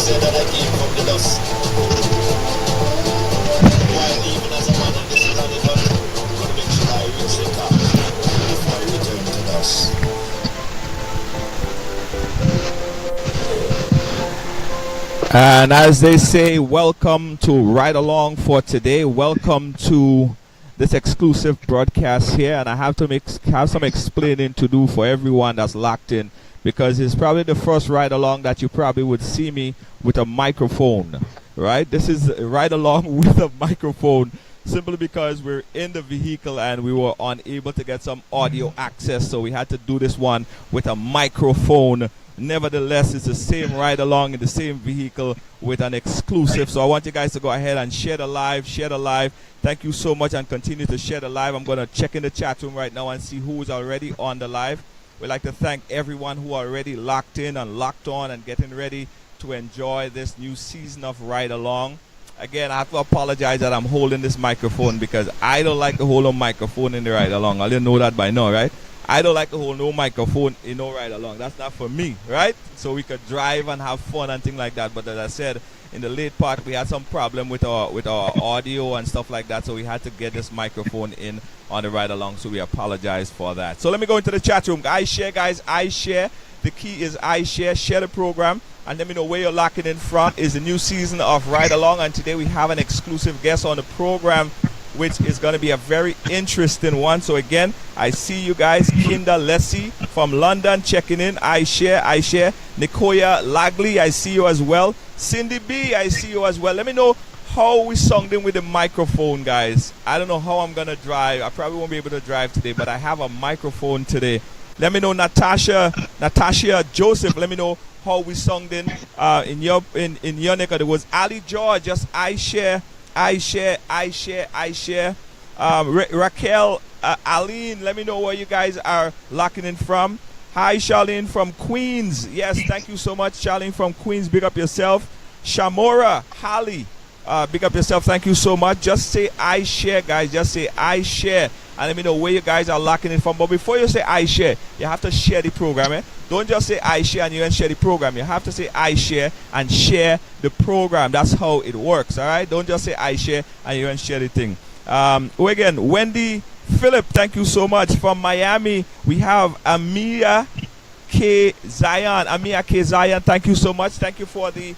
say that I came from the dust. While even as a man on this planet, I'm gonna make sure I reach the top before I return to dust. And as they say, welcome to Ride Along for today. Welcome to this exclusive broadcast here, and I have to have some explaining to do for everyone that's locked in, because it's probably the first ride along that you probably would see me with a microphone, right? This is Ride Along with a microphone, simply because we're in the vehicle and we were unable to get some audio access, so we had to do this one with a microphone. Nevertheless, it's the same ride along in the same vehicle with an exclusive. So I want you guys to go ahead and share the live, Thank you so much, and continue to share the live. I'm going to check in the chat room right now and see who is already on the live. We'd like to thank everyone who are already locked in and locked on and getting ready to enjoy this new season of Ride Along. Again, I have to apologize that I'm holding this microphone, because I don't like to hold a microphone in the Ride Along. I didn't know that by now, right? I don't like to hold no microphone in no ride along. That's not for me, right? So we could drive and have fun and things like that. But as I said, in the late part, we had some problem with our audio and stuff like that. So we had to get this microphone in on the ride along. So we apologize for that. So let me go into the chat room. I share, guys. I share. The key is I share. Share the program. And let me know where you're locking in from. Is the new season of Ride Along. And today we have an exclusive guest on the program, which is going to be a very interesting one. So again, I see you guys. Kinda Lessie from London checking in. I share. Nicoya Lagley, I see you as well. Cindy B, I see you as well. Let me know how we sung in with the microphone, guys. I don't know how I'm going to drive. I probably won't be able to drive today, but I have a microphone today. Let me know, Natasha Joseph. Let me know how we sung in your neck of the woods. Ali George, just I share. Raquel, Aline, let me know where you guys are locking in from. Hi, Charlene from Queens. Yes, thank you so much, Charlene from Queens. Big up yourself. Shamora, Holly, big up yourself. Thank you so much. Just say I share, guys. Just say I share. And let me know where you guys are locking in from. But before you say I share, you have to share the program. Don't just say I share and you don't share the program. You have to say I share and share the program. That's how it works, all right? Don't just say I share and you don't share the thing. Again, Wendy Phillip, thank you so much. From Miami, we have Amia K. Zion. Amia K. Zion, thank you so much. Thank you for the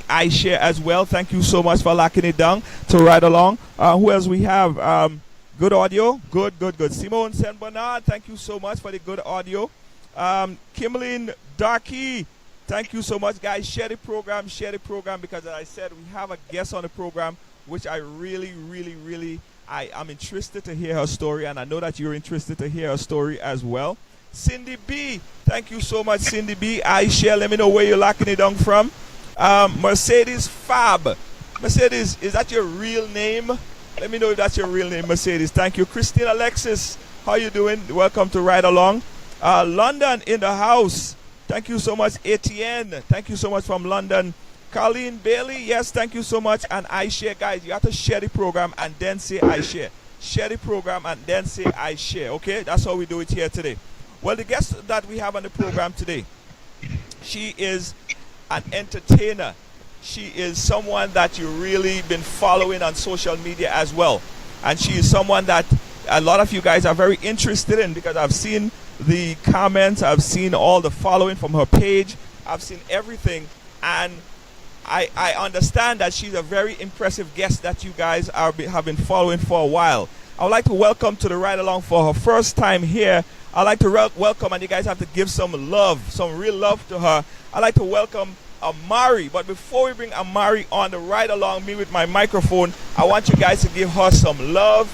I share as well. Thank you so much for locking it down to Ride Along. Who else we have? Good audio. Good. Simone Saint Bernard, thank you so much for the good audio. Kimberlyn Darkey, thank you so much, guys. Share the program, because as I said, we have a guest on the program, which I really I'm interested to hear her story, and I know that you're interested to hear her story as well. Cindy B, thank you so much, Cindy B. I share, let me know where you're locking it down from. Mercedes Fab. Mercedes, is that your real name? Let me know if that's your real name, Mercedes. Thank you. Christine Alexis, how you doing? Welcome to Ride Along. London in the house. Thank you so much. Etienne, thank you so much from London. Colleen Bailey, yes, thank you so much. And I share, guys. You have to share the program and then say I share. Share the program and then say I share. Okay, that's how we do it here today. Well, the guest that we have on the program today, she is an entertainer. She is someone that you really been following on social media as well. And she is someone that a lot of you guys are very interested in, because I've seen the comments, I've seen all the following from her page, I've seen everything, and I understand that she's a very impressive guest that you guys have been following for a while. I would like to welcome to the Ride Along for her first time here. I'd like to welcome, and you guys have to give some love, some real love to her. I'd like to welcome Amari. But before we bring Amari on the Ride Along, me with my microphone, I want you guys to give her some love,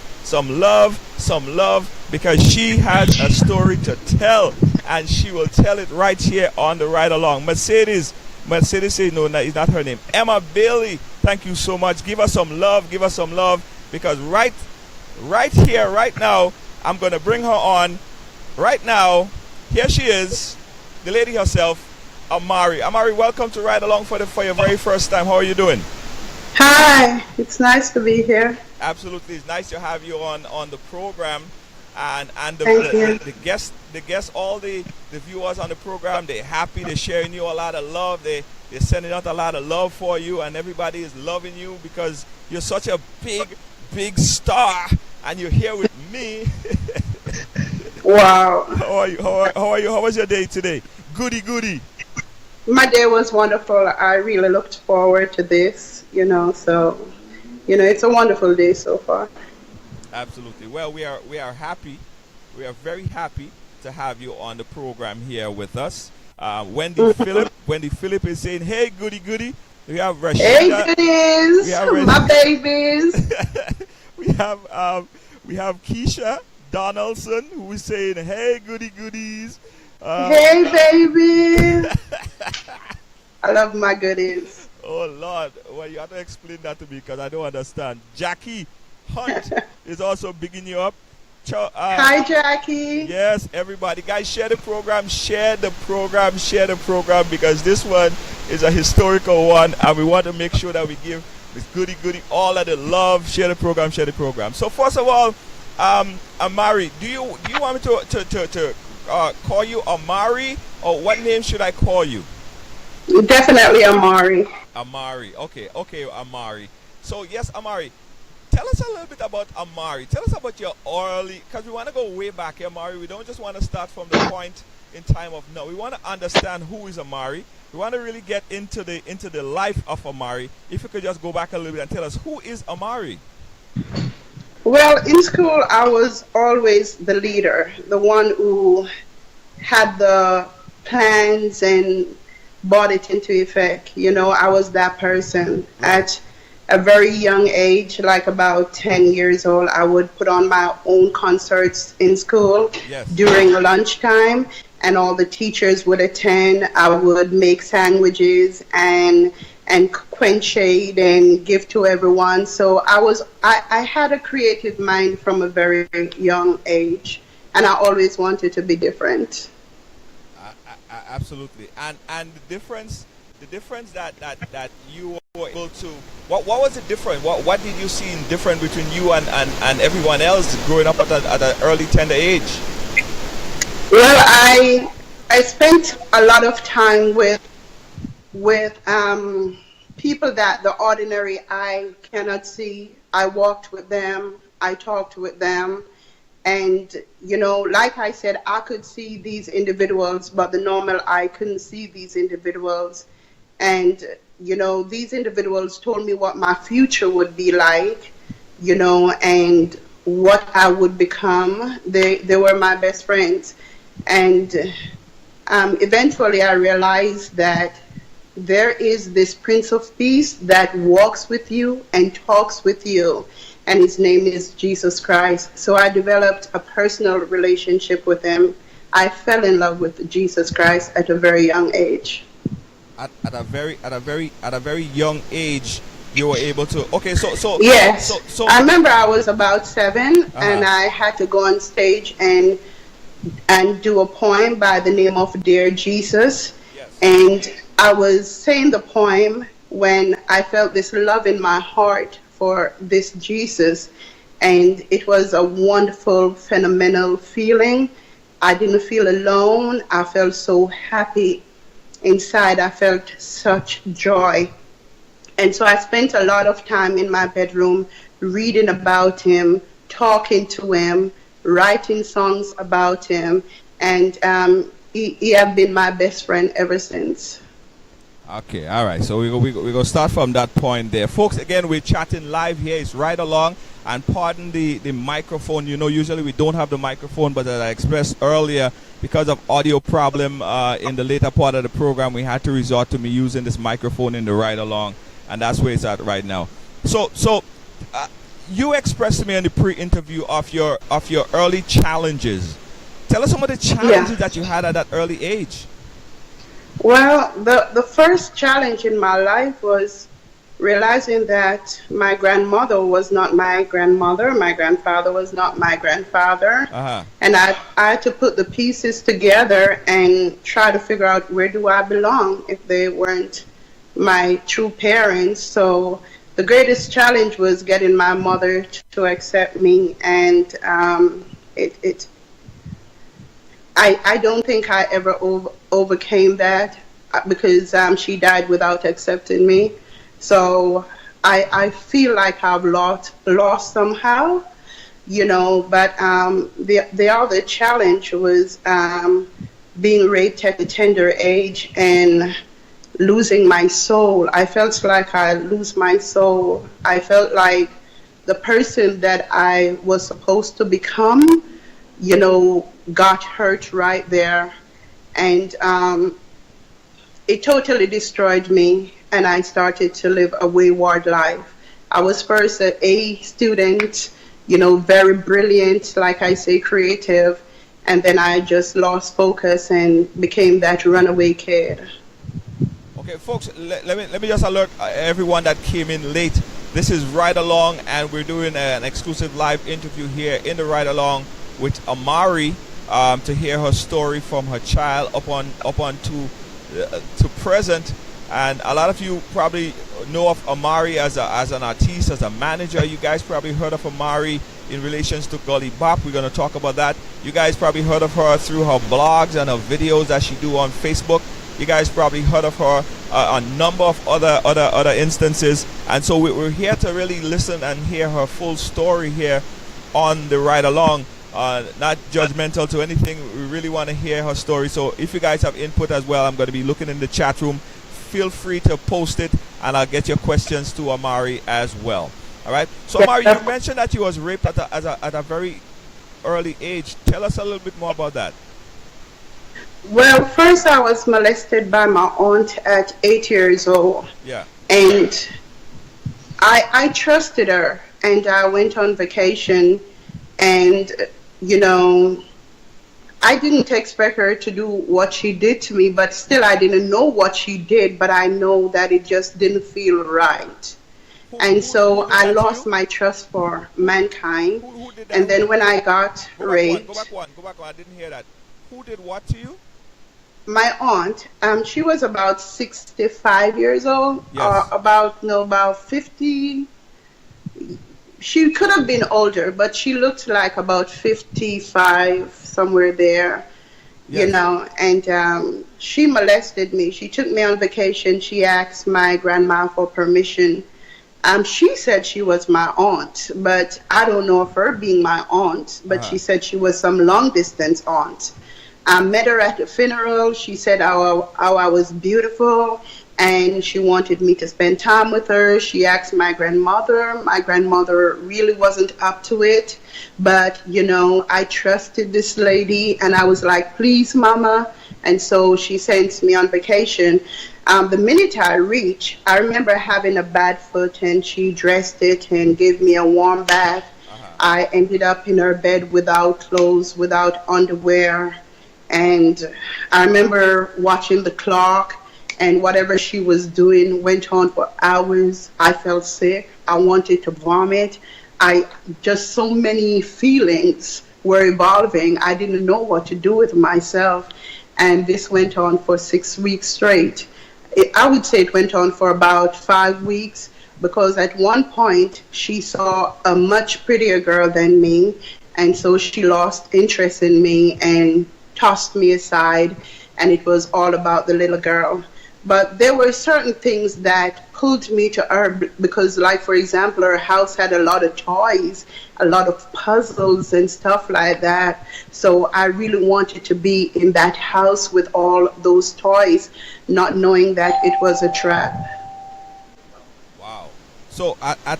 because she has a story to tell, and she will tell it right here on the Ride Along. Mercedes say no, it's not her name. Emma Bailey, thank you so much. Give us some love, because right here, right now, I'm going to bring her on. Right now, here she is, the lady herself, Amari. Amari, welcome to Ride Along for your very first time. How are you doing? Hi, it's nice to be here. Absolutely, it's nice to have you on the program, and the guests, all the viewers on the program, they're happy, they're sharing you a lot of love. They're sending out a lot of love for you, and everybody is loving you because you're such a big star, and you're here with me. Wow. How are you? How are you? How was your day today? Goody. My day was wonderful. I really looked forward to this, so, it's a wonderful day so far. Absolutely. Well, we are happy. We are very happy to have you on the program here with us. Wendy Phillip is saying, "Hey, goody." We have Hey, Rashida. goodies, We have my babies. we have Keisha Donaldson who is saying, "Hey, goodies." Hey, baby. I love my goodies. Oh Lord, well you have to explain that to me because I don't understand. Jackie Hunt is also bigging you up. Hi, Jackie. Yes, everybody, guys, share the program because this one is a historical one, and we want to make sure that we give this goody all of the love. Share the program. So first of all, Amari, do you want me to call you Amari, or what name should I call you? Definitely Amari. Amari. Okay, Amari. So yes, Amari. Tell us a little bit about Amari. Tell us about your early, because we want to go way back here, Amari. We don't just want to start from the point in time of now. We want to understand who is Amari. We want to really get into the life of Amari. If you could just go back a little bit and tell us, who is Amari? Well, in school, I was always the leader, the one who had the plans and brought it into effect. I was that person. At a very young age, like about 10 years old, I would put on my own concerts in school. Yes. During lunchtime, and all the teachers would attend. I would make sandwiches and quench shade and give to everyone. So I had a creative mind from a very young age, and I always wanted to be different. Absolutely. And the difference that you were able to, what was the difference? What did you see in different between you and everyone else growing up at an early tender age? Well, I spent a lot of time with people that the ordinary eye cannot see. I walked with them, I talked with them, and like I said, I could see these individuals, but the normal eye couldn't see these individuals. And these individuals told me what my future would be like, and what I would become. They were my best friends. And eventually I realized that there is this Prince of Peace that walks with you and talks with you, and his name is Jesus Christ. So I developed a personal relationship with him. I fell in love with Jesus Christ at a very young age. At a very young age, you were able to. Okay, so yes. So I remember I was about 7, and I had to go on stage and do a poem by the name of Dear Jesus. Yes. And I was saying the poem when I felt this love in my heart for this Jesus, and it was a wonderful, phenomenal feeling. I didn't feel alone. I felt so happy inside. I felt such joy. And so I spent a lot of time in my bedroom reading about him, talking to him, writing songs about him, and he has been my best friend ever since. Okay, all right. So we're going to start from that point there. Folks, again, we're chatting live here. It's RideAlong. And pardon the microphone. Usually we don't have the microphone, but as I expressed earlier, because of audio problem in the later part of the program, we had to resort to me using this microphone in the RideAlong. And that's where it's at right now. So you expressed to me in the pre-interview of your early challenges. Tell us some of the challenges that you had at that early age. Well, the first challenge in my life was realizing that my grandmother was not my grandmother, my grandfather was not my grandfather, and I had to put the pieces together and try to figure out, where do I belong if they weren't my true parents. So the greatest challenge was getting my mother to accept me, and I don't think I ever overcame that. because she died without accepting me. So I feel like I've lost somehow, but the other challenge was being raped at a tender age and losing my soul. I felt like I lose my soul. I felt like the person that I was supposed to become, got hurt right there. And it totally destroyed me, and I started to live a wayward life. I was first an A student, very brilliant, like I say, creative, and then I just lost focus and became that runaway kid. Okay, folks, let me just alert everyone that came in late. This is Ride Along, and we're doing an exclusive live interview here in the Ride Along with Amari to hear her story from her child up on to present. And a lot of you probably know of Amari as an artiste, as a manager. You guys probably heard of Amari in relations to Gully Bop. We're going to talk about that. You guys probably heard of her through her blogs and her videos that she do on Facebook. You guys probably heard of her a number of other instances. And so we're here to really listen and hear her full story here on the Ride Along. Not judgmental to anything. We really want to hear her story. So if you guys have input as well, I'm going to be looking in the chat room. Feel free to post it, and I'll get your questions to Amari as well. All right. So Amari, you mentioned that you was raped at a very early age. Tell us a little bit more about that. Well, first I was molested by my aunt at 8 years old. Yeah. And I trusted her, and I went on vacation, and I didn't expect her to do what she did to me, but still I didn't know what she did, but I know that it just didn't feel right. And so I lost my trust for mankind. Who did that? And then when I got raped. Go back one. I didn't hear that. Who did what to you? My aunt, she was about 65 years old, Yes. about 50. She could have been older, but she looked like about 55, somewhere there, Yes. and she molested me. She took me on vacation. She asked my grandma for permission. She said she was my aunt, but I don't know of her being my aunt, but she said she was some long distance aunt. I met her at the funeral. She said how I was beautiful, and she wanted me to spend time with her. She asked my grandmother. My grandmother really wasn't up to it, but I trusted this lady, and I was like, please, mama. And so she sent me on vacation. The minute I reached, I remember having a bad foot, and she dressed it and gave me a warm bath. I ended up in her bed without clothes, without underwear. And I remember watching the clock, and whatever she was doing went on for hours. I felt sick. I wanted to vomit. Just so many feelings were evolving. I didn't know what to do with myself. And this went on for 6 weeks straight. I would say it went on for about 5 weeks, because at one point she saw a much prettier girl than me, and so she lost interest in me and tossed me aside, and it was all about the little girl. But there were certain things that pulled me to her, because, like, for example, her house had a lot of toys, a lot of puzzles and stuff like that. So I really wanted to be in that house with all those toys, not knowing that it was a trap. Wow. So at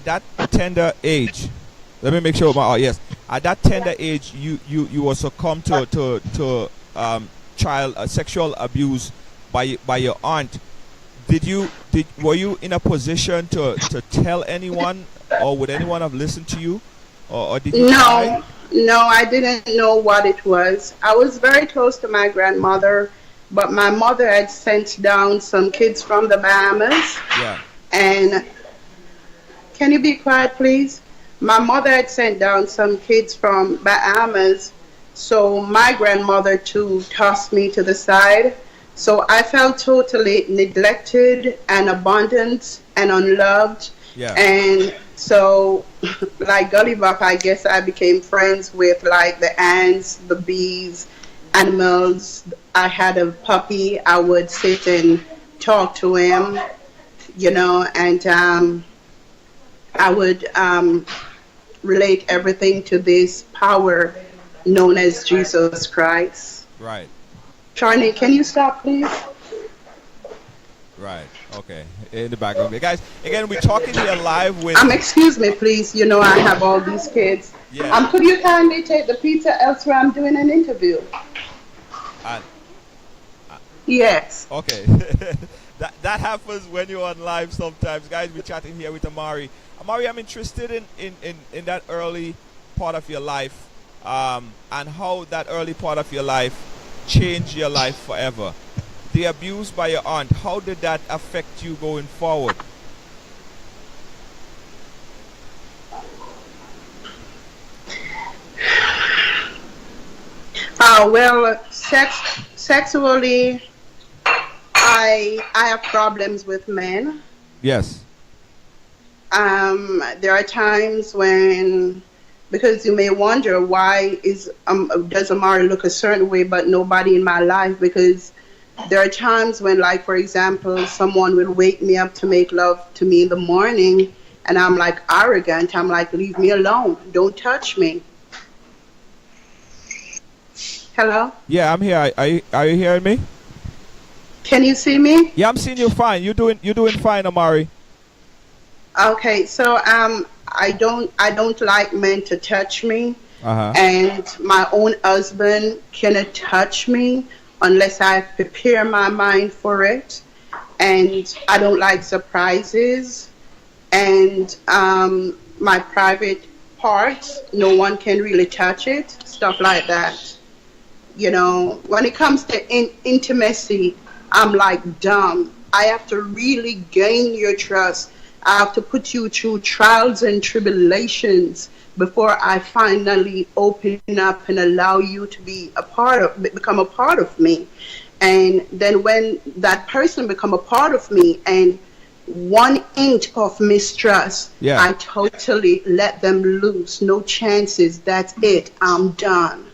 that tender age, let me make sure. Yes, at that tender age, you were succumbed to child sexual abuse by your aunt. Were you in a position to tell anyone, or would anyone have listened to you, or did you try? No, I didn't know what it was. I was very close to my grandmother, but my mother had sent down some kids from the Bahamas. Yeah. And can you be quiet, please? My mother had sent down some kids from Bahamas, so my grandmother too tossed me to the side. So I felt totally neglected and abandoned and unloved. Yeah. And so, like Gully Bop, I guess I became friends with like the ants, the bees, animals. I had a puppy. I would sit and talk to him, and I would relate everything to this power known as Jesus Christ. Right. Charlie, can you stop, please? Right. Okay. In the background, okay, guys. Again, we're talking here live with. Excuse me, please. I have all these kids. Yeah. Could you kindly take the pizza elsewhere? I'm doing an interview. And Yes. okay. that happens when you're on live sometimes, guys. We're chatting here with Amari. Amari, I'm interested in that early part of your life, and how that early part of your life changed your life forever. The abuse by your aunt, how did that affect you going forward? Well, sexually, I have problems with men. Yes. There are times when, because you may wonder why does Amari look a certain way, but nobody in my life, because there are times when, like, for example, someone will wake me up to make love to me in the morning, and I'm like arrogant. I'm like, leave me alone. Don't touch me. Hello? Yeah, I'm here. Are you hearing me? Can you see me? Yeah, I'm seeing you fine. You're doing fine, Amari. Okay, so I don't like men to touch me, Uh-huh. and my own husband cannot touch me unless I prepare my mind for it. And I don't like surprises, and my private parts, no one can really touch it, stuff like that. When it comes to intimacy, I'm like dumb. I have to really gain your trust. I have to put you through trials and tribulations before I finally open up and allow you to become a part of me. And then when that person become a part of me, and 1 inch of mistrust, Yeah. I totally let them loose. No chances. That's it. I'm done.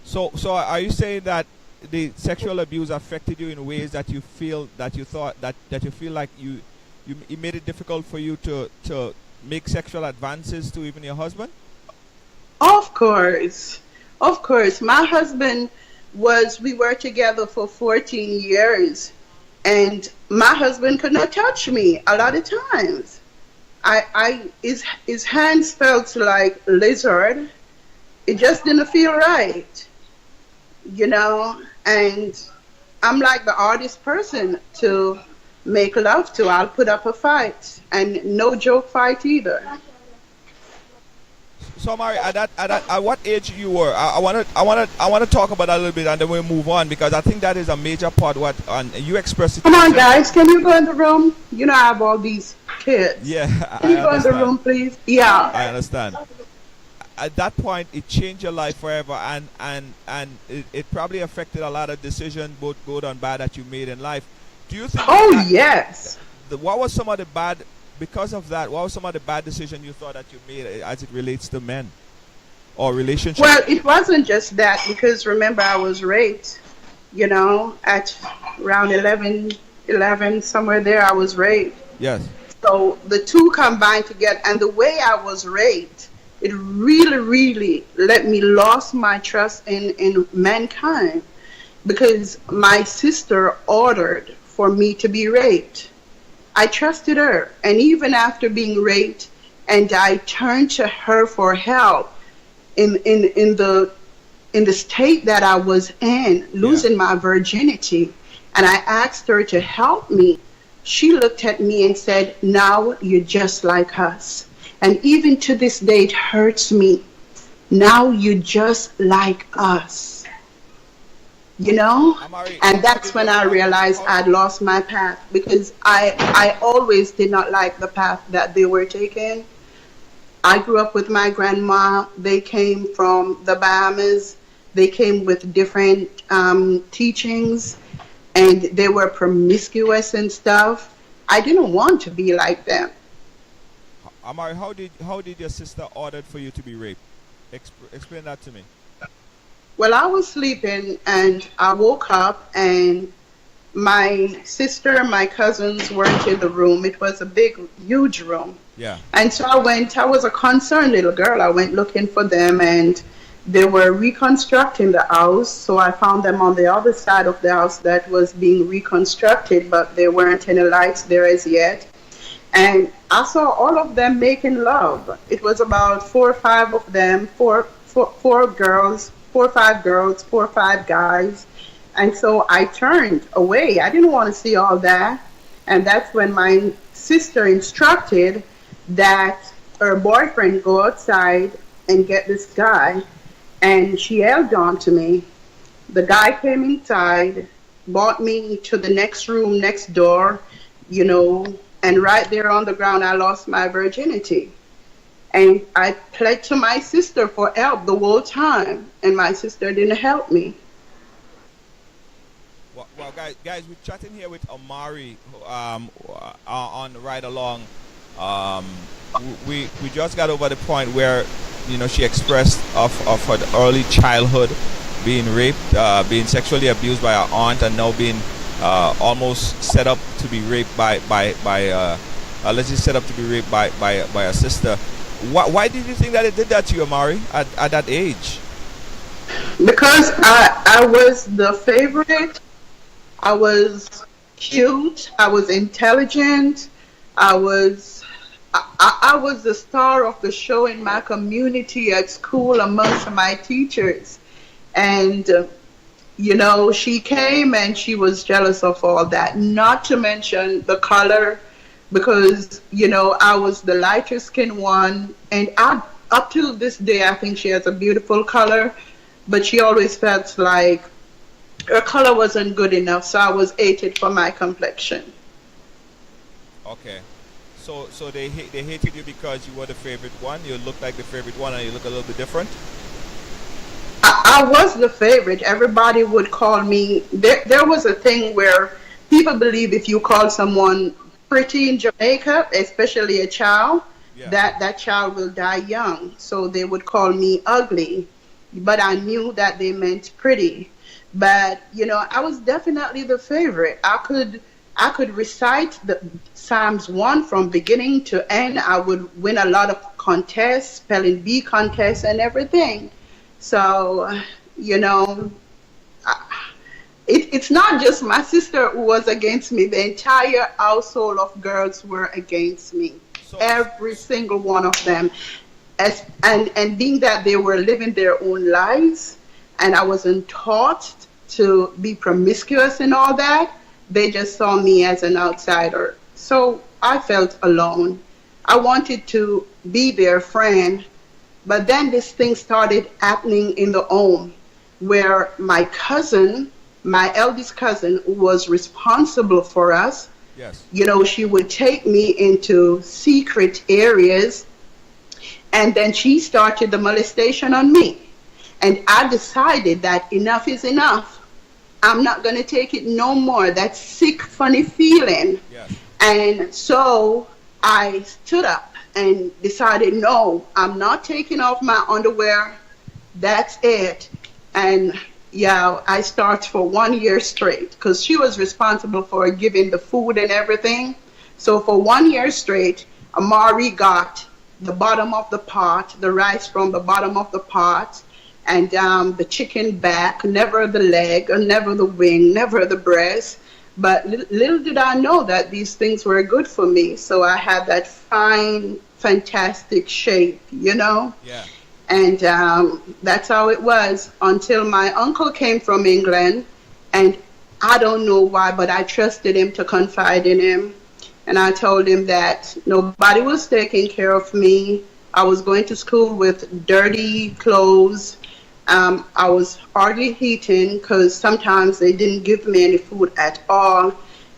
So are you saying that the sexual abuse affected you in ways that you feel that you thought that you feel like it made it difficult for you to make sexual advances to even your husband? Of course. Of course. My husband we were together for 14 years, and my husband could not touch me a lot of times. His hands felt like lizard. It just didn't feel right, and I'm like the hardest person to make love to. I'll put up a fight, and no joke fight either. So Mari, at what age you were? I want to talk about that a little bit, and then we'll move on, because I think that is a major part. And you expressed it. Come on, guys, can you go in the room? I have all these kids. Yeah, Can you go in the room, please? Yeah. I understand. At that point, it changed your life forever, and it probably affected a lot of decisions, both good and bad, that you made in life. Do you think? Oh, yes. What was some of the bad? Because of that, what was some of the bad decisions you thought that you made as it relates to men or relationships? Well, it wasn't just that, because remember, I was raped, at around 11, somewhere there, I was raped. Yes. So the two combined together, and the way I was raped, it really, really let me lose my trust in mankind, because my sister ordered for me to be raped. I trusted her, and even after being raped, and I turned to her for help in the state that I was in, losing my virginity, and I asked her to help me. She looked at me and said, "Now you're just like us." And even to this day, it hurts me. Now you're just like us. Amari, And that's when I realized I'd lost my path, because I always did not like the path that they were taking. I grew up with my grandma. They came from the Bahamas. They came with different teachings, and they were promiscuous and stuff. I didn't want to be like them. Amari, how did your sister order for you to be raped? Explain that to me. Well, I was sleeping and I woke up and my sister, my cousins weren't in the room. It was a big, huge room. Yeah. And so I was a concerned little girl. I went looking for them and they were reconstructing the house. So I found them on the other side of the house that was being reconstructed, but there weren't any lights there as yet. And I saw all of them making love. It was about four or five of them, four girls, four or five girls, four or five guys. And so I turned away. I didn't want to see all that. And that's when my sister instructed that her boyfriend go outside and get this guy. And she held on to me. The guy came inside, brought me to the next room next door, you know, and right there on the ground, I lost my virginity. And I pled to my sister for help the whole time, and my sister didn't help me. Well, guys, we're chatting here with Amari on RideAlong. We just got over the point where, you know, she expressed of her early childhood being raped, being sexually abused by her aunt, and now being almost set up to be raped by let's just set up to be raped by a sister. Why did you think that it did that to you, Amari, at that age? Because I was the favorite. I was cute. I was intelligent. I was the star of the show in my community at school amongst my teachers. And you know, she came and she was jealous of all that. Not to mention the color, because, you know, I was the lighter skinned one. And up to this day, I think she has a beautiful color. But she always felt like her color wasn't good enough. So I was hated for my complexion. Okay. So they hated you because you were the favorite one? You looked like the favorite one and you look a little bit different? I was the favorite. Everybody would call me. There was a thing where people believe if you call someone pretty in Jamaica, especially a child, yeah, that child will die young. So they would call me ugly. But I knew that they meant pretty. But, you know, I was definitely the favorite. I could recite the Psalms 1 from beginning to end. I would win a lot of contests, spelling bee contests and everything. So, you know, it's not just my sister who was against me. The entire household of girls were against me. So, every single one of them. And being that they were living their own lives and I wasn't taught to be promiscuous and all that, they just saw me as an outsider. So I felt alone. I wanted to be their friend. But then this thing started happening in the home where my cousin, my eldest cousin, who was responsible for us, yes, you know, she would take me into secret areas and then she started the molestation on me. And I decided that enough is enough. I'm not going to take it no more. That sick, funny feeling. yes. And so I stood up and decided, no, I'm not taking off my underwear. That's it. And yeah, I started for 1 year straight because she was responsible for giving the food and everything. So for 1 year straight, Amari got the bottom of the pot, the rice from the bottom of the pot, and the chicken back, never the leg, or never the wing, never the breast. But little did I know that these things were good for me. So I had that fine, fantastic shape, you know? Yeah. And that's how it was until my uncle came from England. And I don't know why, but I trusted him to confide in him. And I told him that nobody was taking care of me. I was going to school with dirty clothes. I was hardly eating because sometimes they didn't give me any food at all.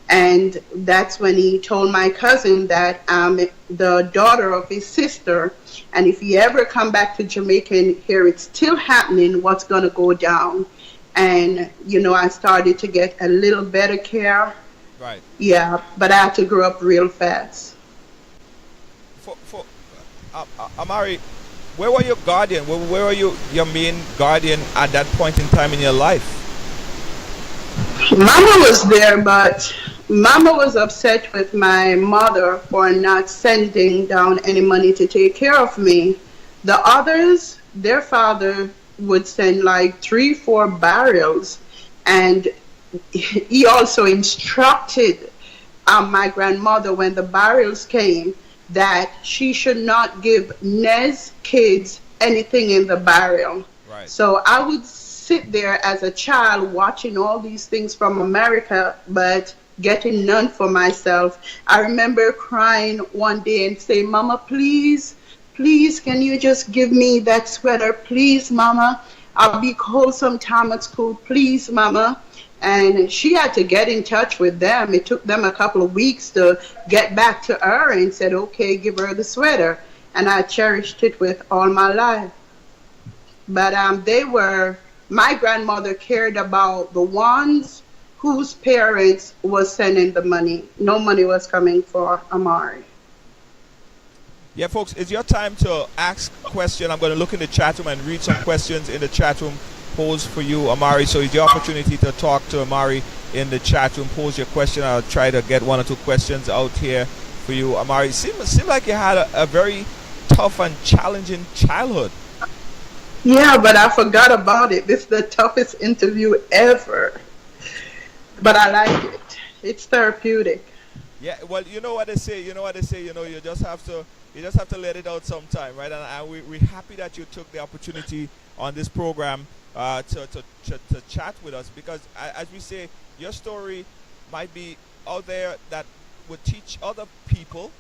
And that's when he told my cousin that I'm the daughter of his sister. And if he ever come back to Jamaica and hear it's still happening, what's going to go down? And, you know, I started to get a little better care. Right. Yeah, but I had to grow up real fast. Amari, where were your guardian? Where were your main guardian at that point in time in your life? Mama was there, but Mama was upset with my mother for not sending down any money to take care of me. The others, their father would send like 3, 4 barrels, and he also instructed my grandmother when the barrels came that she should not give Nez kids anything in the barrel. Right. So I would sit there as a child watching all these things from America, but getting none for myself. I remember crying one day and saying, Mama, please, please, can you just give me that sweater? Please, Mama. I'll be cold sometime at school. Please, Mama. And she had to get in touch with them. It took them a couple of weeks to get back to her and said, okay, give her the sweater. And I cherished it with all my life. But my grandmother cared about the ones whose parents was sending the money. No money was coming for Amari. Yeah, folks, it's your time to ask a question. I'm going to look in the chat room and read some questions in the chat room posed for you, Amari. So it's your opportunity to talk to Amari in the chat room. Pose your question. I'll try to get 1 or 2 questions out here for you, Amari. Seemed like you had a very tough and challenging childhood. Yeah, but I forgot about it. This is the toughest interview ever. But I like it. It's therapeutic. Yeah, well, you know what they say. You just have to let it out sometime, right? And we're happy that you took the opportunity on this program to chat with us, because as we say, your story might be out there that would teach other people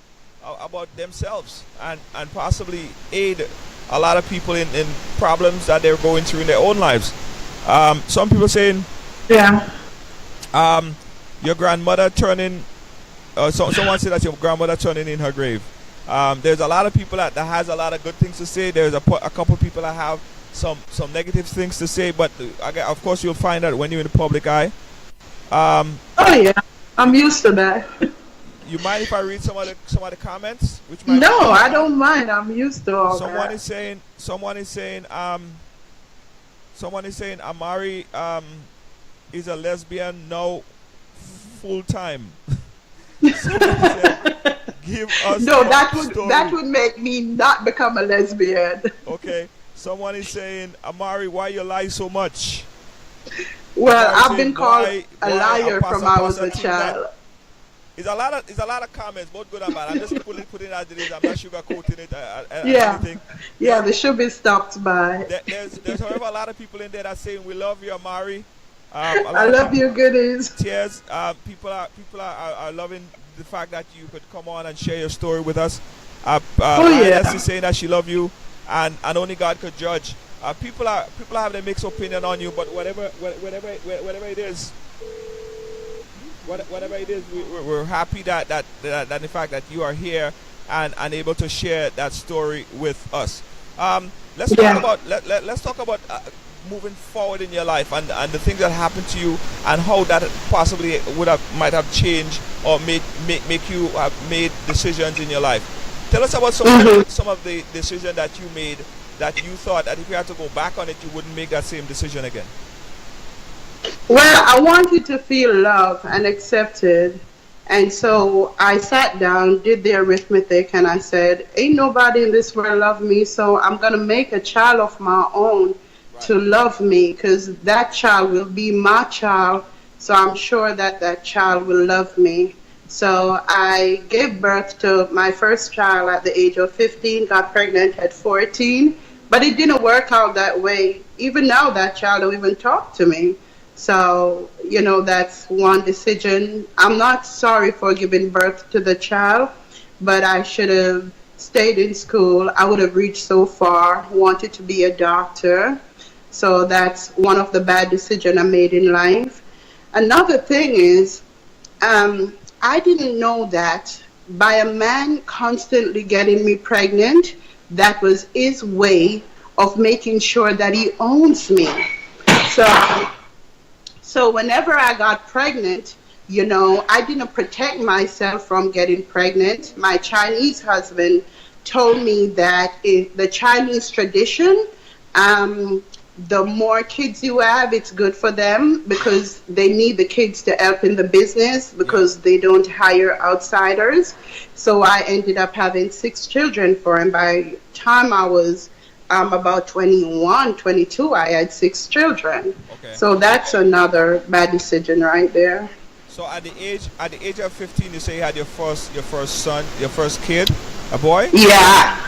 about themselves and possibly aid a lot of people in problems that they're going through in their own lives. Some people saying, yeah, your grandmother turning. Someone said that your grandmother turning in her grave. There's a lot of people that has a lot of good things to say. There's a couple people that have some negative things to say, but of course you'll find out when you're in the public eye. Oh yeah, I'm used to that. You mind if I read some of the comments? No, I don't mind. I'm used to all someone that. Someone is saying Amari is a lesbian now full time. Give us no, that would make me not become a lesbian. Okay. Someone is saying, Amari, why you lie so much? Well, Amari I've been called a liar from I was a child. It's a lot of comments, both good and bad. I'm just putting it as it is. I'm not sugarcoating it. Yeah, anything. Yeah, they should be stopped by. There's however a lot of people in there that saying we love you, Amari. I love you, goodies. Tears. People are loving the fact that you could come on and share your story with us. Lioness is saying that she love you, and only God could judge. People have their mixed opinion on you, but whatever it is. Whatever it is, we're happy that the fact that you are here and able to share that story with us. Let's talk about moving forward in your life and the things that happened to you and how that possibly might have changed or make you have made decisions in your life. Tell us about some of the decisions that you made that you thought that if you had to go back on it, you wouldn't make that same decision again. Well, I wanted to feel loved and accepted. And so I sat down, did the arithmetic, and I said, ain't nobody in this world love me, so I'm going to make a child of my own to love me, because that child will be my child, so I'm sure that child will love me. So I gave birth to my first child at the age of 15, got pregnant at 14, but it didn't work out that way. Even now, that child don't even talk to me. So, that's one decision. I'm not sorry for giving birth to the child, but I should have stayed in school. I would have reached so far, wanted to be a doctor. So that's one of the bad decisions I made in life. Another thing is, I didn't know that by a man constantly getting me pregnant, that was his way of making sure that he owns me. So whenever I got pregnant, I didn't protect myself from getting pregnant. My Chinese husband told me that in the Chinese tradition, the more kids you have, it's good for them because they need the kids to help in the business Yeah. because they don't hire outsiders. So I ended up having 6 children for him. By the time I was about 21, 22, I had 6 children. Okay. So that's another bad decision right there. So at the age of 15, you say you had your first son, your first kid, a boy. Yeah.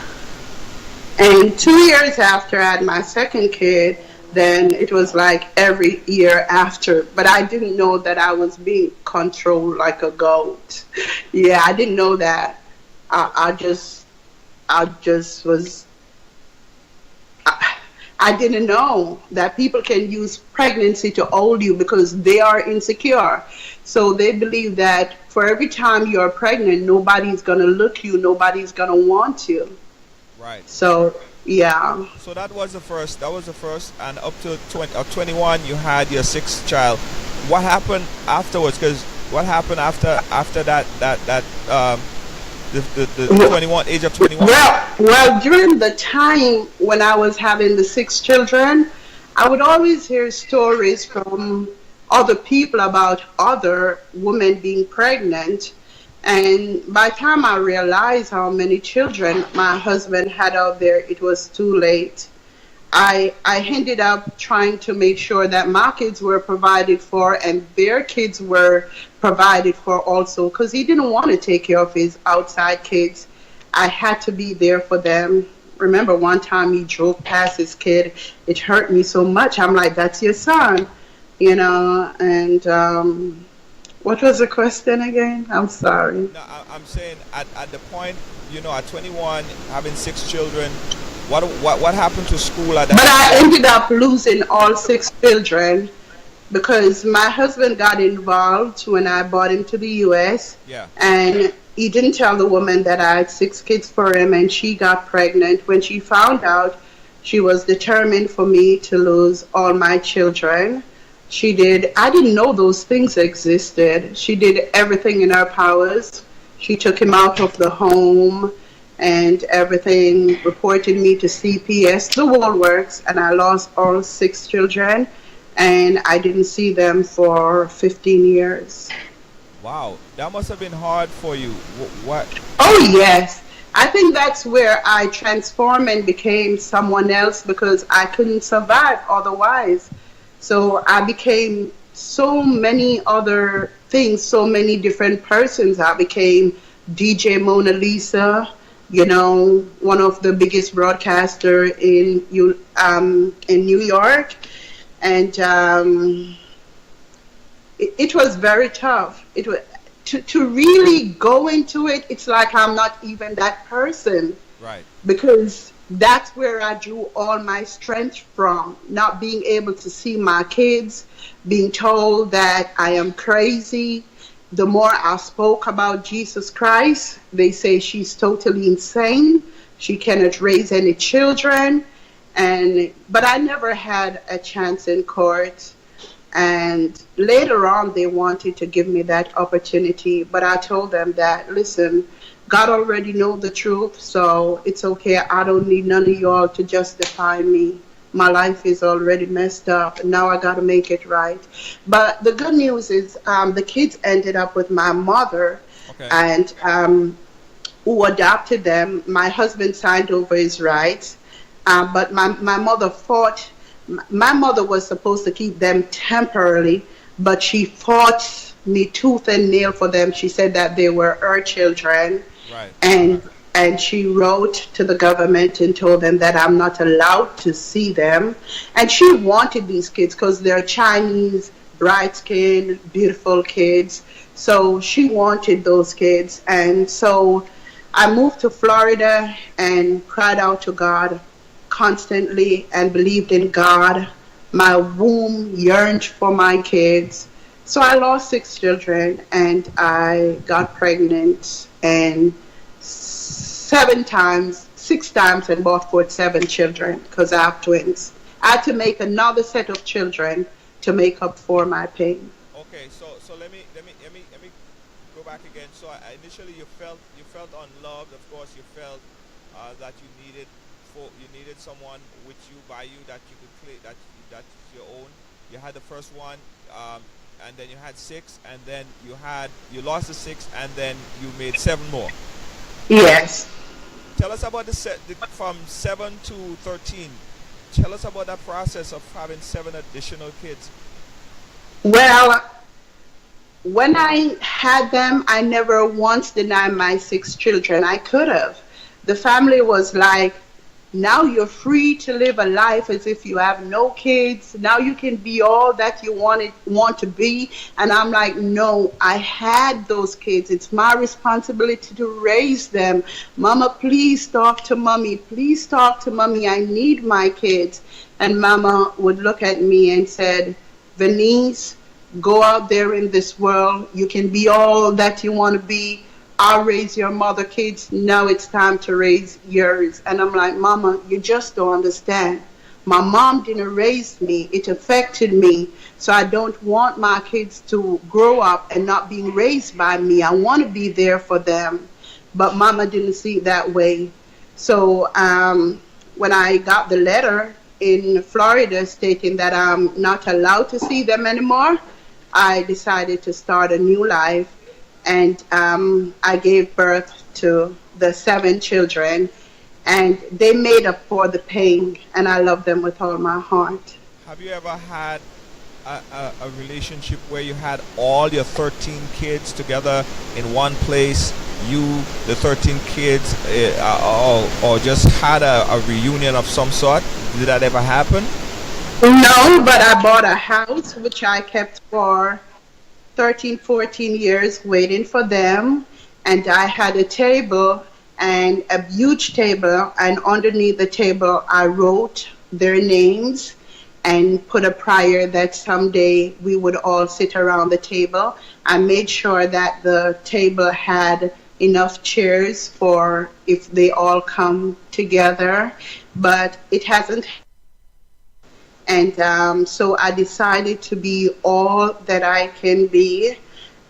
And 2 years after I had my second kid, then it was like every year after. But I didn't know that I was being controlled like a goat. Yeah, I didn't know that. I just was. I didn't know that people can use pregnancy to hold you because they are insecure. So they believe that for every time you're pregnant, nobody's gonna look you, nobody's gonna want you. Right. So yeah. So that was the first. That was the first, and up to 20 or 21, you had your sixth child. What happened afterwards? Because what happened after the 21 age of 21? Well, during the time when I was having the 6 children, I would always hear stories from other people about other women being pregnant. And by the time I realized how many children my husband had out there, it was too late. I ended up trying to make sure that my kids were provided for and their kids were provided for also because he didn't want to take care of his outside kids. I had to be there for them. Remember one time he drove past his kid. It hurt me so much. I'm like, that's your son, and what was the question again? I'm sorry. No, I'm saying at the point, at 21, having 6 children, what happened to school at But that? I ended up losing all 6 children because my husband got involved when I brought him to the U.S. Yeah. and he didn't tell the woman that I had 6 kids for him, and she got pregnant. When she found out, she was determined for me to lose all my children. She did. I didn't know those things existed. She did everything in her powers. She took him out of the home and everything, reported me to CPS, the whole works, and I lost all 6 children, and I didn't see them for 15 years. Wow, that must have been hard for you. What? Oh, yes. I think that's where I transformed and became someone else because I couldn't survive otherwise. So I became so many other things, so many different persons. I became DJ Mona Lisa, one of the biggest broadcaster in New York, and it was very tough. It was to really go into it. It's like I'm not even that person. Right. Because that's where I drew all my strength from. Not being able to see my kids, being told that I am crazy. The more I spoke about Jesus Christ, they say she's totally insane. She cannot raise any children. But I never had a chance in court. And later on, they wanted to give me that opportunity. But I told them that, listen, God already knows the truth, so it's okay. I don't need none of y'all to justify me. My life is already messed up, and now I got to make it right. But the good news is the kids ended up with my mother, Okay. and who adopted them. My husband signed over his rights, but my mother fought. My mother was supposed to keep them temporarily, but she fought me tooth and nail for them. She said that they were her children. Right. And she wrote to the government and told them that I'm not allowed to see them. And she wanted these kids because they're Chinese, bright skinned, beautiful kids. So she wanted those kids. And so I moved to Florida and cried out to God constantly and believed in God. My womb yearned for my kids. So I lost 6 children and I got pregnant and 6 times and brought forth 7 children because I have twins. I had to make another set of children to make up for my pain. Okay. So let me go back again. So initially you felt unloved. Of course, you felt that you needed someone with you by you that you could play that's your own. You had the first one, and then you had six, and then you lost the six, and then you made seven more. Yes. Tell us about from 7 to 13. Tell us about that process of having seven additional kids. Well, when I had them, I never once denied my six children. I could have. The family was like, now you're free to live a life as if you have no kids. Now you can be all that you want to be. And I'm like, no, I had those kids. It's my responsibility to raise them. Mama, please talk to mommy. Please talk to mommy. I need my kids. And mama would look at me and said, Venice, go out there in this world. You can be all that you want to be. I'll raise your mother kids. Now it's time to raise yours. And I'm like, Mama, you just don't understand. My mom didn't raise me. It affected me. So I don't want my kids to grow up and not being raised by me. I want to be there for them. But Mama didn't see it that way. So when I got the letter in Florida stating that I'm not allowed to see them anymore, I decided to start a new life. And I gave birth to the seven children, and they made up for the pain, and I love them with all my heart. Have you ever had a relationship where you had all your 13 kids together in one place, the 13 kids, or just had a reunion of some sort? Did that ever happen? No, but I bought a house, which I kept for 13, 14 years waiting for them, and I had a table, and a huge table, and underneath the table I wrote their names and put a prayer that someday we would all sit around the table. I made sure that the table had enough chairs for if they all come together, but it hasn't. And so I decided to be all that I can be.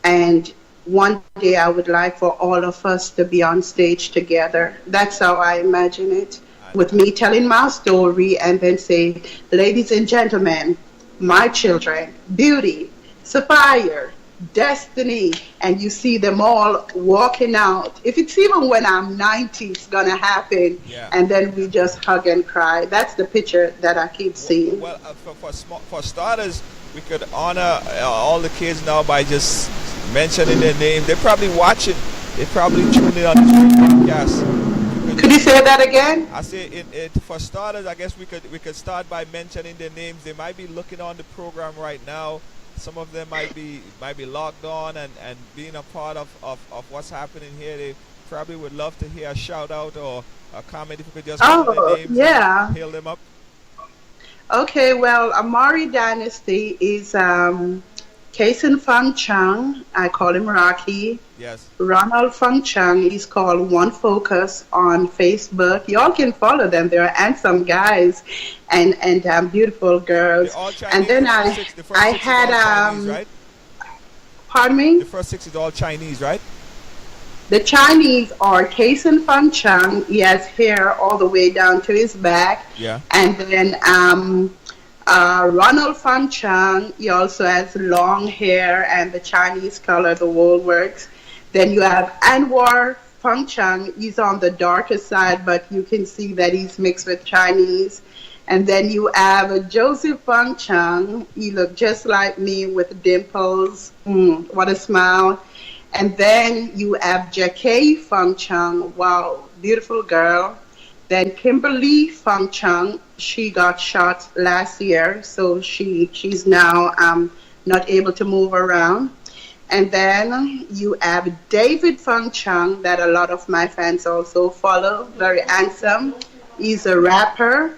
And one day I would like for all of us to be on stage together. That's how I imagine it. With me telling my story and then say, ladies and gentlemen, my children, Beauty, Sapphire, Destiny, and you see them all walking out. If it's even when I'm 90, it's gonna happen. Yeah. And then we just hug and cry. That's the picture that I keep seeing. Well, for starters, we could honor all the kids now by just mentioning their name. They're probably watching. They're probably tuning in on this podcast. Could you say that again? I say for starters, I guess we could start by mentioning their names. They might be looking on the program right now. Some of them might be logged on and being a part of what's happening here. They probably would love to hear a shout out or a comment if you could just mention their names, yeah, and hail them up. Okay, well, Amari Dynasty is Kason Fang Chang. I call him Rocky. Yes. Ronald Fang Chang is called One Focus on Facebook. Y'all can follow them. They're handsome guys and beautiful girls. All Chinese. And then I had Chinese, right? Pardon me? The first six is all Chinese, right? The Chinese are Kason Fang Chang. He has hair all the way down to his back. Yeah. And then Ronald Fang Chang, he also has long hair and the Chinese color, the whole works. Then you have Anwar Fang Chang. He's on the darker side, but you can see that he's mixed with Chinese. And then you have Joseph Fang Chang. He looked just like me with dimples. What a smile. And then you have Jackie Fang Chang. Wow, beautiful girl. Then Kimberly Fang Chang, she got shot last year, so she's now not able to move around. And then you have David Fang Chang that a lot of my fans also follow, very handsome. He's a rapper.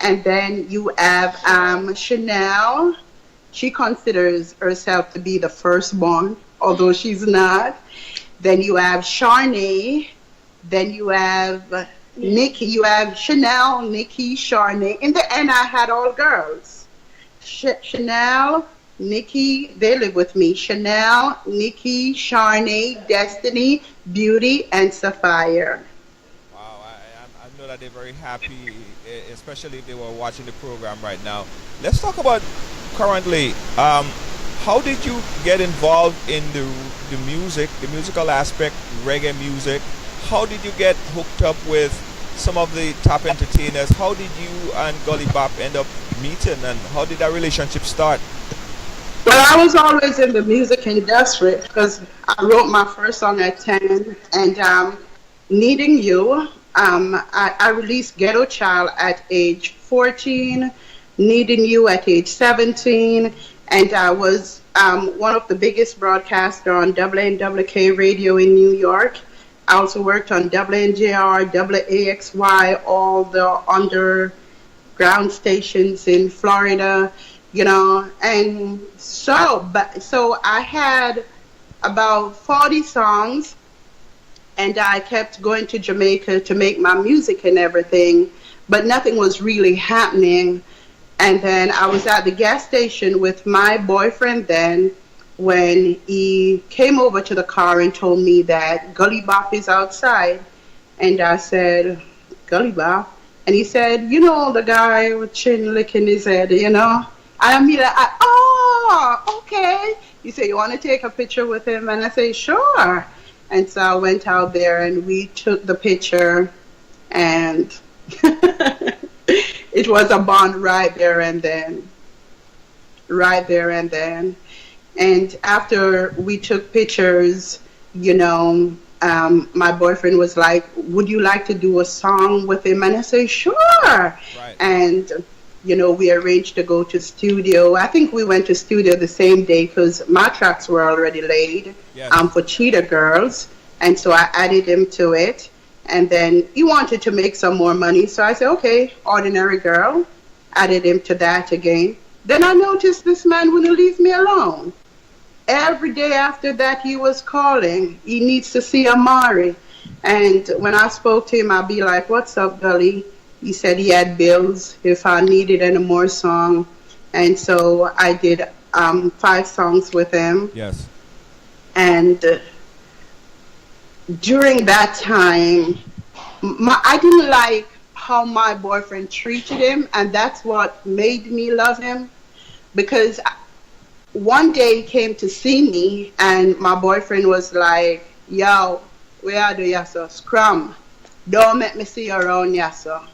And then you have Chanel. She considers herself to be the firstborn, although she's not. Then you have Sharnay. Then you have Nikki. You have Chanel, Nikki, Sharnay. In the end, I had all girls. Chanel, Nikki, they live with me. Chanel, Nikki, Sharnay, Destiny, Beauty, and Sapphire. Wow, that they're very happy, especially if they were watching the program right now. Let's talk about currently. How did you get involved in the music, the musical aspect, reggae music? How did you get hooked up with some of the top entertainers? How did you and Gully Bop end up meeting, and how did that relationship start? Well, I was always in the music industry because I wrote my first song at 10, and Needing You, I released Ghetto Child at age 14, Needing You at age 17, and I was one of the biggest broadcasters on WNWK radio in New York. I also worked on WNJR, WAXY, all the underground stations in Florida, and so I had about 40 songs, and I kept going to Jamaica to make my music and everything, but nothing was really happening. And then I was at the gas station with my boyfriend then, when he came over to the car and told me that Gully Bop is outside. And I said, Gully Bop? And he said, the guy with chin licking his head, And I'm like, oh, okay. He said, you want to take a picture with him? And I said, sure. And so I went out there and we took the picture, and it was a bond right there and then. Right there and then. And after we took pictures, my boyfriend was like, would you like to do a song with him? And I said, sure. Right. And, we arranged to go to studio. I think we went to studio the same day because my tracks were already laid. Yes. For Cheetah Girls. And so I added him to it. And then he wanted to make some more money. So I said, okay, Ordinary Girl. Added him to that again. Then I noticed this man wouldn't leave me alone. Every day after that, he was calling. He needs to see Amari. And when I spoke to him, I'd be like, what's up, Gully? He said he had bills if I needed any more song. And so I did 5 songs with him. Yes. And during that time, I didn't like how my boyfriend treated him. And that's what made me love him. Because one day he came to see me, and my boyfriend was like, yo, where are you, yasso? Scrum. Don't make me see you around, yasso.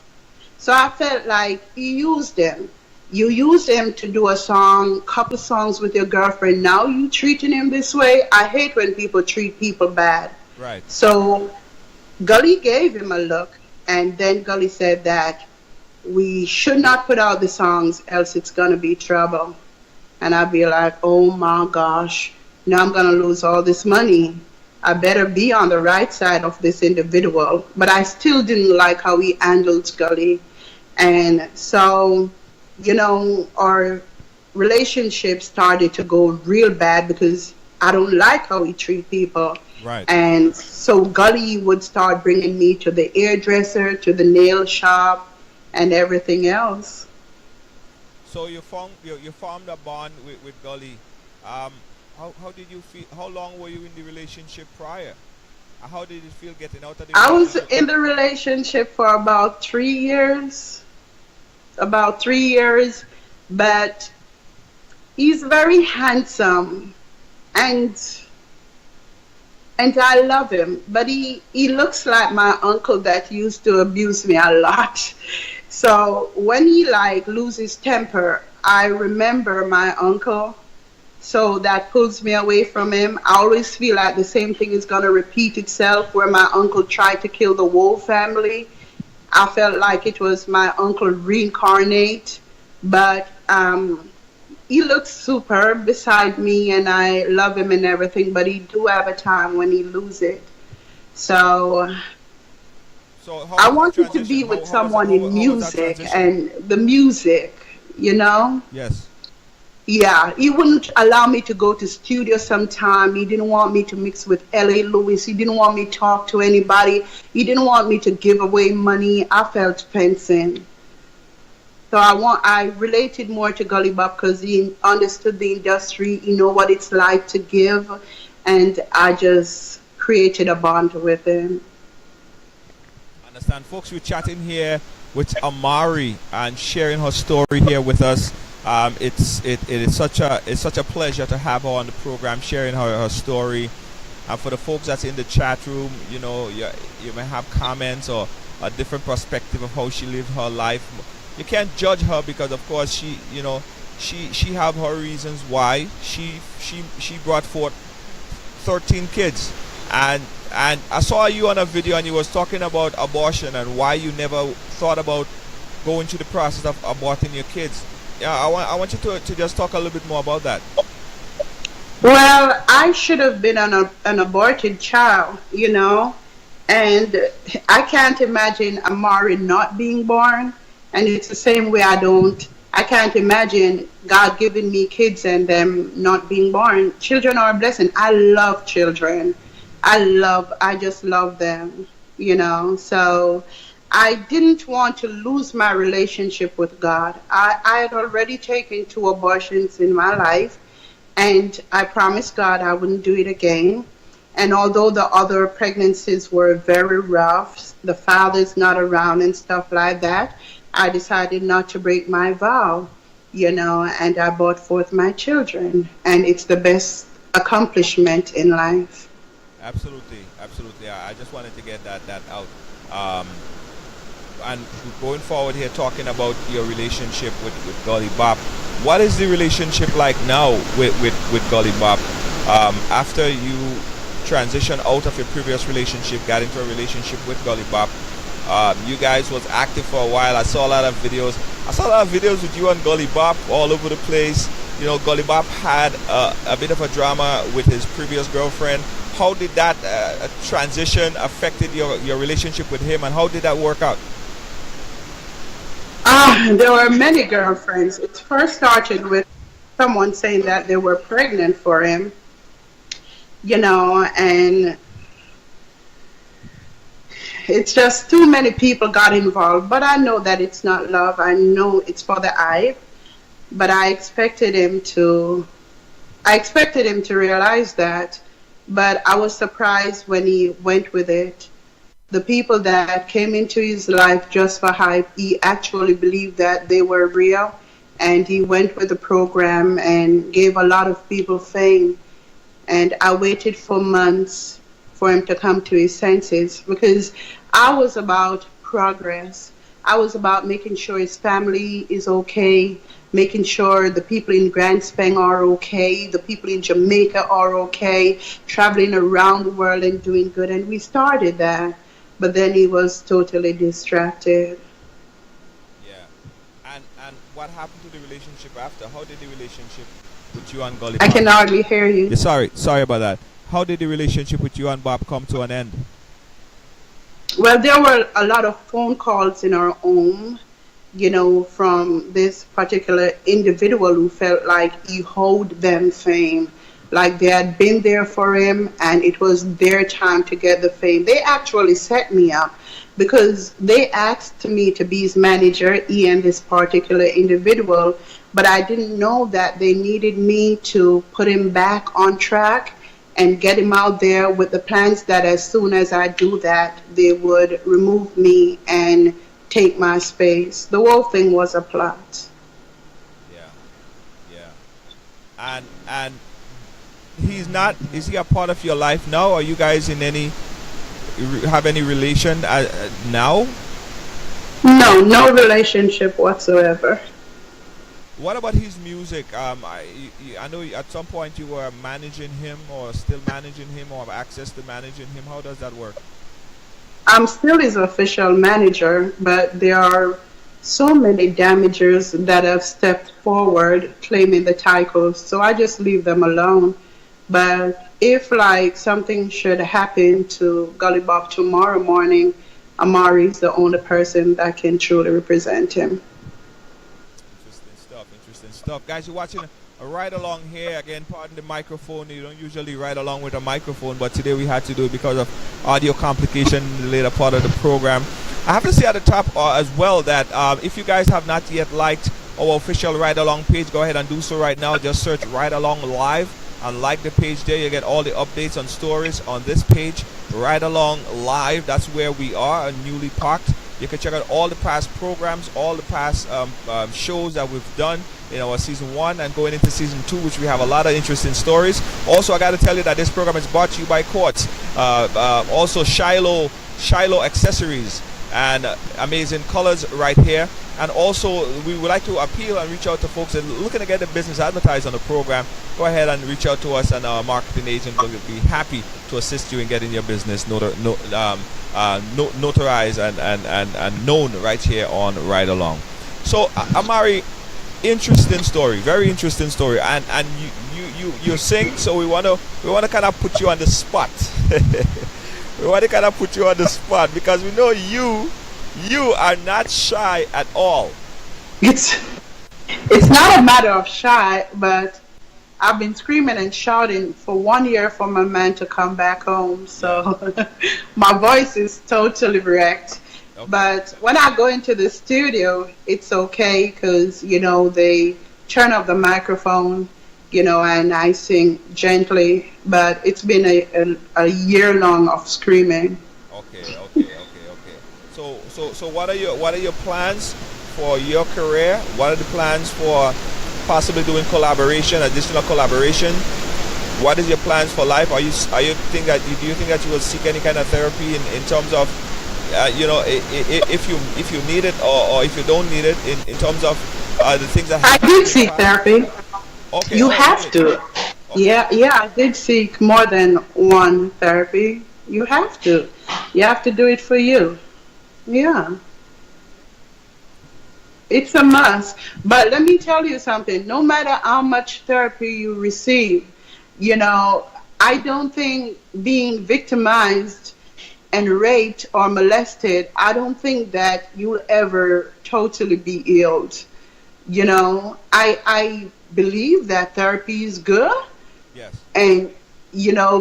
So I felt like you used him. You used him to do a song, couple songs with your girlfriend. Now you treating him this way. I hate when people treat people bad. Right. So Gully gave him a look, and then Gully said that we should not put out the songs, else it's going to be trouble. And I'd be like, oh my gosh, now I'm going to lose all this money. I better be on the right side of this individual. But I still didn't like how he handled Gully. And so, our relationship started to go real bad because I don't like how he treat people. Right. And so Gully would start bringing me to the hairdresser, to the nail shop, and everything else. So you formed a bond with Gully. How did you feel? How long were you in the relationship prior? How did it feel getting out of the I was relationship? in the relationship for about 3 years. About 3 years. But he's very handsome. And I love him. But he looks like my uncle that used to abuse me a lot. So when he loses temper, I remember my uncle. So that pulls me away from him. I always feel like the same thing is going to repeat itself where my uncle tried to kill the whole family. I felt like it was my uncle reincarnate. But he looks superb beside me, and I love him and everything. But he do have a time when he loses it. So I wanted to be with someone in music and the music, Yes. Yeah, he wouldn't allow me to go to studio sometime. He didn't want me to mix with L.A. Lewis. He didn't want me to talk to anybody. He didn't want me to give away money. I felt fencing. So I related more to Gully Bop because he understood the industry. He know what it's like to give. And I just created a bond with him. And understand, folks. We're chatting here with Amari and sharing her story here with us. It is such a pleasure to have her on the program, sharing her story. And for the folks that's in the chat room, you know, you may have comments or a different perspective of how she lived her life. You can't judge her because, of course, she have her reasons why she brought forth 13 kids. And I saw you on a video and you was talking about abortion and why you never thought about going through the process of aborting your kids. Yeah, I want you to just talk a little bit more about that. Well, I should have been an aborted child, you know, and I can't imagine Amari not being born. And it's the same way I can't imagine God giving me kids and them not being born. Children are a blessing. I love children. I just love them, you know. So I didn't want to lose my relationship with God. I had already taken 2 abortions in my life. And I promised God I wouldn't do it again. And although the other pregnancies were very rough, the father's not around and stuff like that, I decided not to break my vow, you know, and I brought forth my children. And it's the best accomplishment in life. Absolutely. I just wanted to get that out. And going forward here, talking about your relationship with Gully Bop. What is the relationship like now with Gully Bop? After you transition out of your previous relationship, got into a relationship with Gully Bop, you guys was active for a while. I saw a lot of videos. With you and Gully Bop all over the place. You know, Gully Bop had a bit of a drama with his previous girlfriend. How did that transition affected your relationship with him, and how did that work out? There were many girlfriends. It first started with someone saying that they were pregnant for him, you know, and it's just too many people got involved. But I know that it's not love. I know it's for the eye. But I expected him to realize that. But I was surprised when he went with it. The people that came into his life just for hype, he actually believed that they were real, and he went with the program and gave a lot of people fame. And I waited for months for him to come to his senses because I was about progress. I was about making sure his family is okay, making sure the people in Grand Spang are okay, the people in Jamaica are okay, traveling around the world and doing good. And we started that. But then he was totally distracted. Yeah. And what happened to the relationship after? How did the relationship with you and Gully I Bop? can hardly hear you. Yeah, sorry about that. How did the relationship with you and Bob come to an end? Well, there were a lot of phone calls in our home, you know, from this particular individual who felt like he owed them fame. Like they had been there for him and it was their time to get the fame. They actually set me up because they asked me to be his manager, he and this particular individual, but I didn't know that they needed me to put him back on track and get him out there with the plans that as soon as I do that, they would remove me and take my space. The whole thing was a plot. Yeah. And is he a part of your life now? Are you guys have any relation now? No relationship whatsoever. What about his music? I know at some point you were managing him or still managing him or have access to managing him. How does that work? I'm still his official manager, but there are so many damagers that have stepped forward claiming the title, so I just leave them alone. But if like something should happen to Gully Bop tomorrow morning, Amari is the only person that can truly represent him. Interesting stuff. Guys, you're watching a ride along here. Again, pardon the microphone. You don't usually ride along with a microphone, but today we had to do it because of audio complication in the later part of the program. I have to say at the top as well that if you guys have not yet liked our official Ride Along page, go ahead and do so right now. Just search Ride Along Live and like the page there. You get all the updates on stories on this page. Ride Along Live, that's where we are, newly parked. You can check out all the past programs, all the past shows that we've done in our season 1 and going into season 2, which we have a lot of interesting stories. Also, I got to tell you that this program is brought to you by Quartz. Also, Shiloh Accessories and amazing colors right here. And also, we would like to appeal and reach out to folks that are looking to get their business advertised on the program. Go ahead and reach out to us, and our marketing agent will be happy to assist you in getting your business notarized and known right here on Ride Along. So, Amari, interesting story, very interesting story, and you sing, so we want to kind of put you on the spot. We want to kind of put you on the spot because we know you are not shy at all. It's not a matter of shy, but I've been screaming and shouting for 1 year for my man to come back home. So my voice is totally wrecked. Okay. But when I go into the studio, it's okay because, they turn off the microphone, and I sing gently. But it's been a year long of screaming. Okay. So what are your plans for your career? What are the plans for possibly doing additional collaboration? What is your plans for life? Do you think that you will seek any kind of therapy in terms of if you need it or if you don't need it in terms of the things that I did seek therapy. Okay. You have to. Okay. Yeah, I did seek more than one therapy. You have to. You have to do it for you. Yeah. It's a must. But let me tell you something. No matter how much therapy you receive, I don't think being victimized and raped or molested, I don't think that you'll ever totally be healed. I believe that therapy is good. Yes. And,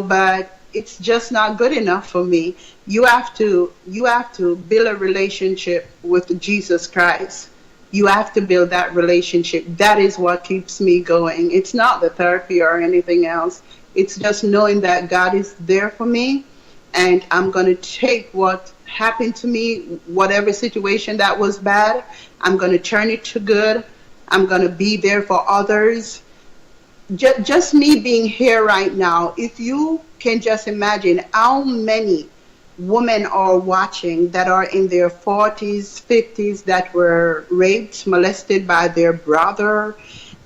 but it's just not good enough for me. You have to build a relationship with Jesus Christ. You have to build that relationship. That is what keeps me going. It's not the therapy or anything else. It's just knowing that God is there for me, and I'm going to take what happened to me, whatever situation that was bad, I'm going to turn it to good. I'm going to be there for others. Just me being here right now, if you can just imagine how many women are watching that are in their 40s, 50s, that were raped, molested by their brother,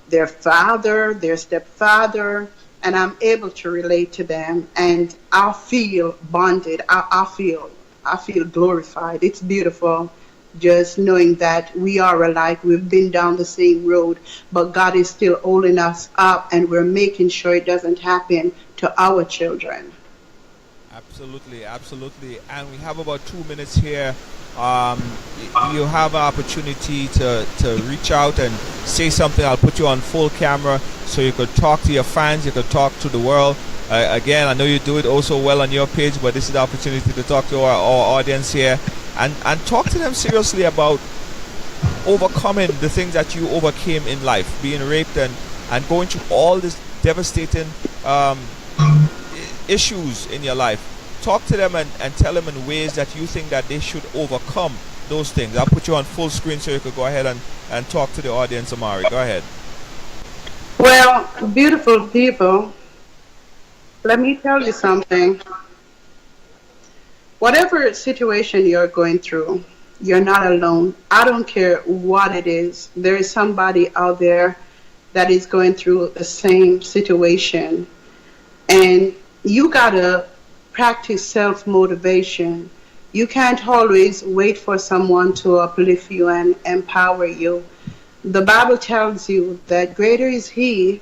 their father, their stepfather, and I'm able to relate to them, and I feel bonded. I feel glorified. It's beautiful. Just knowing that we are alike, we've been down the same road, but God is still holding us up, and we're making sure it doesn't happen to our children. Absolutely. And we have about 2 minutes here. You have an opportunity to reach out and say something. I'll put you on full camera so you could talk to your fans, you could talk to the world. Again, I know you do it also well on your page, but this is the opportunity to talk to our audience here and talk to them seriously about overcoming the things that you overcame in life, being raped and going through all this devastating issues in your life. Talk to them and tell them in ways that you think that they should overcome those things. I'll put you on full screen so you could go ahead and talk to the audience, Amari. Go ahead. Well, beautiful people, let me tell you something. Whatever situation you're going through, you're not alone. I don't care what it is. There is somebody out there that is going through the same situation. And you gotta practice self-motivation. You can't always wait for someone to uplift you and empower you. The Bible tells you that greater is He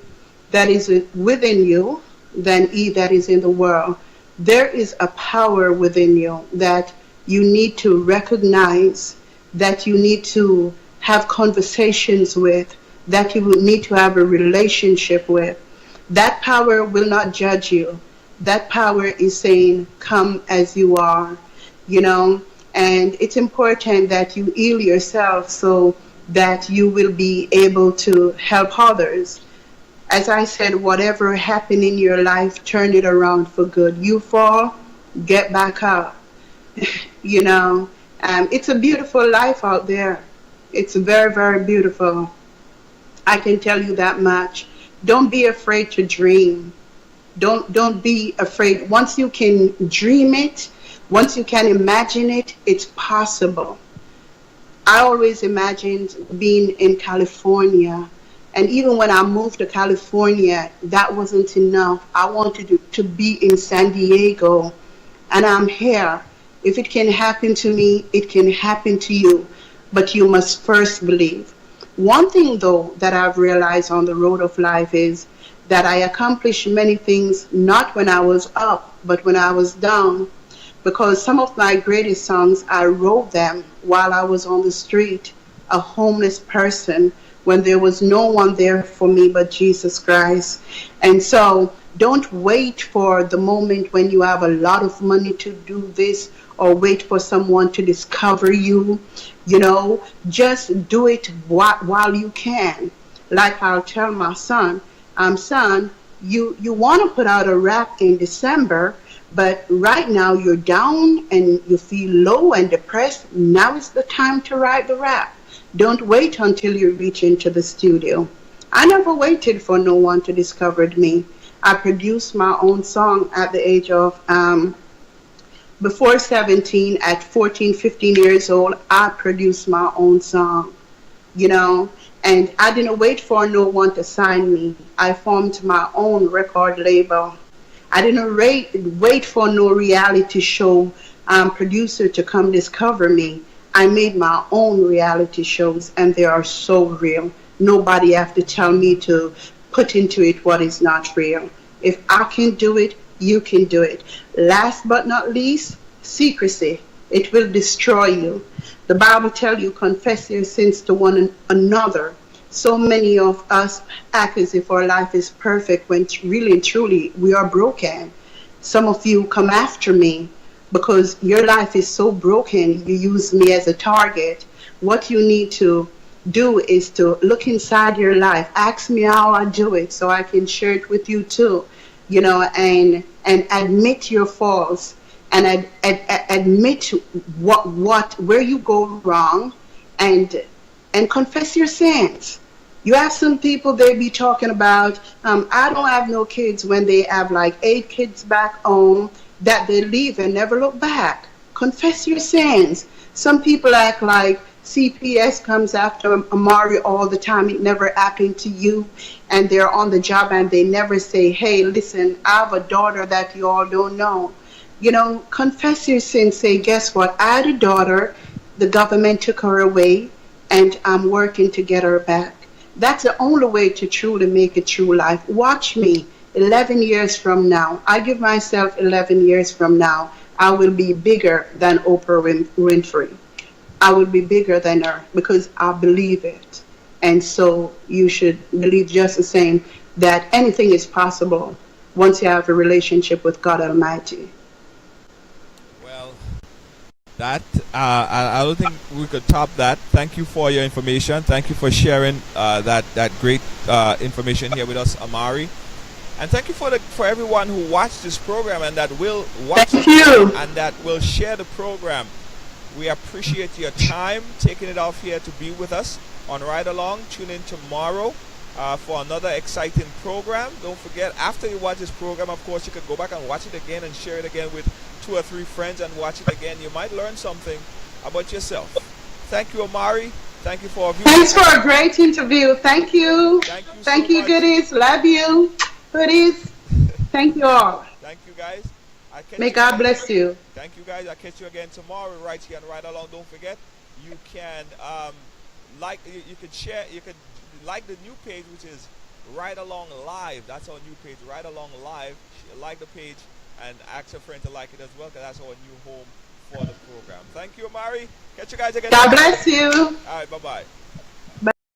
that is within you than he that is in the world. There is a power within you that you need to recognize, that you need to have conversations with, that you need to have a relationship with. That power will not judge you. That power is saying, come as you are, and it's important that you heal yourself so that you will be able to help others. As I said, whatever happened in your life, turn it around for good. You fall, get back up. You know, it's a beautiful life out there. It's very, very beautiful. I can tell you that much. Don't be afraid to dream. Don't be afraid. Once you can dream it, once you can imagine it, it's possible. I always imagined being in California. And even when I moved to California, that wasn't enough. I wanted to be in San Diego, and I'm here. If it can happen to me, it can happen to you. But you must first believe. One thing, though, that I've realized on the road of life is that I accomplished many things not when I was up, but when I was down, because some of my greatest songs, I wrote them while I was on the street, a homeless person, when there was no one there for me but Jesus Christ. And so don't wait for the moment when you have a lot of money to do this, or wait for someone to discover you. You know, just do it while you can. Like I'll tell my son, son, you want to put out a rap in December, but right now you're down and you feel low and depressed. Now is the time to write the rap. Don't wait until you reach into the studio. I never waited for no one to discover me. I produced my own song at the age of, before 17, at 14, 15 years old, I produced my own song, you know, and I didn't wait for no one to sign me. I formed my own record label. I didn't wait for no reality show producer to come discover me. I made my own reality shows, and they are so real. Nobody have to tell me to put into it what is not real. If I can do it, you can do it. Last but not least, secrecy. It will destroy you. The Bible tells you, confess your sins to one another. So many of us act as if our life is perfect when really and truly we are broken. Some of you come after me because your life is so broken. You use me as a target. What you need to do is to look inside your life. Ask me how I do it so I can share it with you too. You know, and admit your faults, and admit where you go wrong, and confess your sins. You have some people, they be talking about, I don't have no kids, when they have like 8 kids back home that they leave and never look back. Confess your sins. Some people act like CPS comes after Amari all the time. It never happened to you. And they're on the job and they never say, hey, listen, I have a daughter that you all don't know. You know, confess your sins. Say, guess what? I had a daughter. The government took her away, and I'm working to get her back. That's the only way to truly make a true life. Watch me 11 years from now. I give myself 11 years from now. I will be bigger than Oprah Winfrey. I will be bigger than her because I believe it. And so you should believe just the same, that anything is possible once you have a relationship with God Almighty. Well, that I don't think we could top that. Thank you for your information. Thank you for sharing that great information here with us, Amari. And thank you for everyone who watched this program and that will watch it and that will share the program. We appreciate your time taking it off here to be with us on Ride Along. Tune in tomorrow for another exciting program. Don't forget, after you watch this program, of course, you could go back and watch it again and share it again with 2 or 3 friends and watch it again. You might learn something about yourself. Thank you, Amari. Thank you for viewing. Thanks for a great interview. Thank you. Thank you, goodies. Love you. Hoodies. Thank you all. Thank you, guys. May God bless you. Thank you, guys. I'll catch you again tomorrow right here on Ride Along. Don't forget, you can you could share, you could like the new page, which is Ride Along Live. That's our new page, Ride Along Live. Like the page and ask a friend to like it as well, because that's our new home for the program. Thank you, Amari. Catch you guys again. God bless you. All right, bye-bye.